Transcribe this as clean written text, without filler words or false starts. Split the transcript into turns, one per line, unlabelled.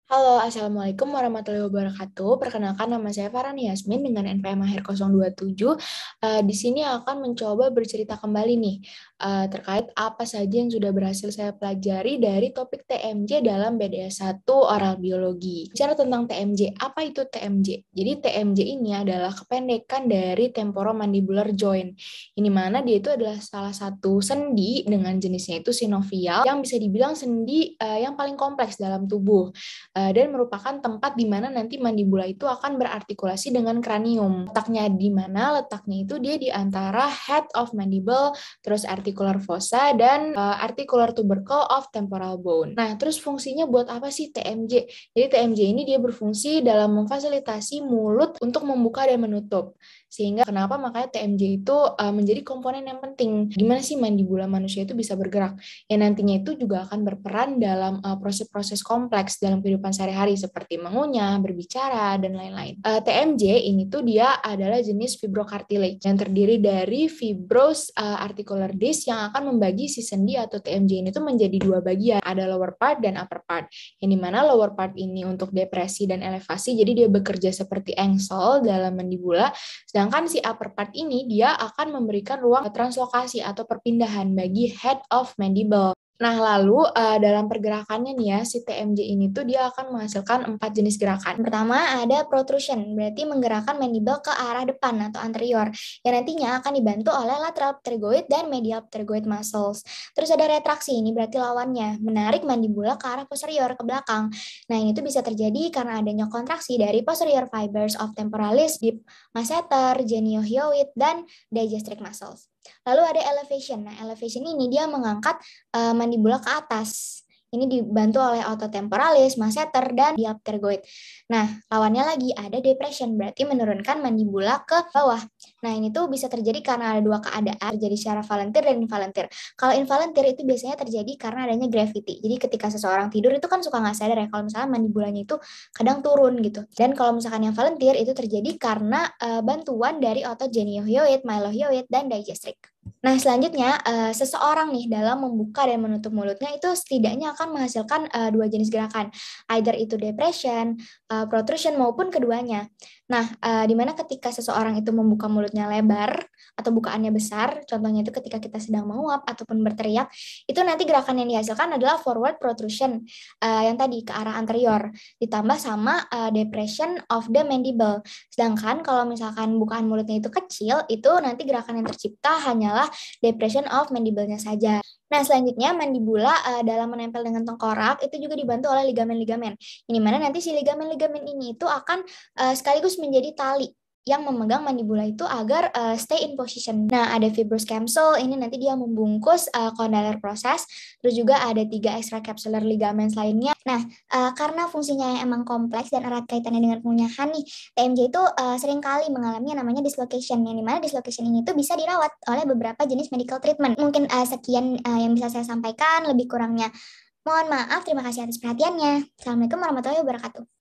Halo, Assalamualaikum warahmatullahi wabarakatuh. Perkenalkan nama saya Farani Yasmin dengan NPM akhir 027. Di sini akan mencoba bercerita kembali nih terkait apa saja yang sudah berhasil saya pelajari dari topik TMJ dalam BDS 1 oral biologi. Bicara tentang TMJ, apa itu TMJ? Jadi TMJ ini adalah kependekan dari temporomandibular joint. Ini mana dia itu adalah salah satu sendi dengan jenisnya itu sinovial yang bisa dibilang sendi yang paling kompleks dalam tubuh dan merupakan tempat di mana nanti mandibula itu akan berartikulasi dengan kranium. Letaknya di mana? Letaknya itu dia di antara head of mandible, terus articular fossa, dan articular tubercle of temporal bone. Nah, terus fungsinya buat apa sih TMJ? Jadi TMJ ini dia berfungsi dalam memfasilitasi mulut untuk membuka dan menutup. Sehingga kenapa makanya TMJ itu menjadi komponen yang penting. Gimana sih mandibula manusia itu bisa bergerak? Yang nantinya itu juga akan berperan dalam proses-proses kompleks dalam kehidupan sehari-hari seperti mengunyah, berbicara, dan lain-lain. TMJ ini tuh dia adalah jenis fibrocartilage yang terdiri dari fibrous articular disc yang akan membagi si sendi atau TMJ ini tuh menjadi dua bagian, ada lower part dan upper part. Yang dimana lower part ini untuk depresi dan elevasi, jadi dia bekerja seperti engsel dalam mandibula, sedangkan si upper part ini dia akan memberikan ruang translokasi atau perpindahan bagi head of mandible. Nah, lalu dalam pergerakannya nih ya, si TMJ ini tuh dia akan menghasilkan 4 jenis gerakan. Pertama ada protrusion, berarti menggerakkan mandible ke arah depan atau anterior, yang nantinya akan dibantu oleh lateral pterygoid dan medial pterygoid muscles. Terus ada retraksi, ini berarti lawannya, menarik mandibula ke arah posterior, ke belakang. Nah, ini tuh bisa terjadi karena adanya kontraksi dari posterior fibers of temporalis, deep masseter, geniohyoid, dan digastric muscles. Lalu ada elevation. Nah, elevation ini dia mengangkat mandibula ke atas. Ini dibantu oleh otot temporalis, masseter, dan diaptergoid. Nah, lawannya lagi ada depression, berarti menurunkan mandibula ke bawah. Nah, ini tuh bisa terjadi karena ada dua keadaan, terjadi secara volunteer dan involunteer. Kalau involunteer itu biasanya terjadi karena adanya gravity. Jadi ketika seseorang tidur itu kan suka nggak sadar ya, kalau misalnya mandibulanya itu kadang turun gitu. Dan kalau misalkan yang volunteer itu terjadi karena bantuan dari otot geniohyoid, mylohyoid, dan digastric. Nah, selanjutnya seseorang nih dalam membuka dan menutup mulutnya itu setidaknya akan menghasilkan dua jenis gerakan, either itu depression, protrusion maupun keduanya. Nah, di mana ketika seseorang itu membuka mulutnya lebar atau bukaannya besar, contohnya itu ketika kita sedang menguap ataupun berteriak, itu nanti gerakan yang dihasilkan adalah forward protrusion yang tadi ke arah anterior, ditambah sama depression of the mandible. Sedangkan kalau misalkan bukaan mulutnya itu kecil, itu nanti gerakan yang tercipta hanyalah depression of mandible-nya saja. Nah, selanjutnya mandibula dalam menempel dengan tengkorak itu juga dibantu oleh ligamen-ligamen. Ini mana nanti si ligamen-ligamen ini itu akan sekaligus menjadi tali yang memegang mandibula itu agar stay in position. Nah, ada fibrous capsule, ini nanti dia membungkus condylar process, terus juga ada 3 extracapsular ligaments lainnya. Nah, karena fungsinya yang emang kompleks dan erat kaitannya dengan pengunyahan nih, TMJ itu seringkali mengalami yang namanya dislocation, yang dimana dislocation ini tuh bisa dirawat oleh beberapa jenis medical treatment. Mungkin sekian yang bisa saya sampaikan, lebih kurangnya mohon maaf, terima kasih atas perhatiannya. Assalamualaikum warahmatullahi wabarakatuh.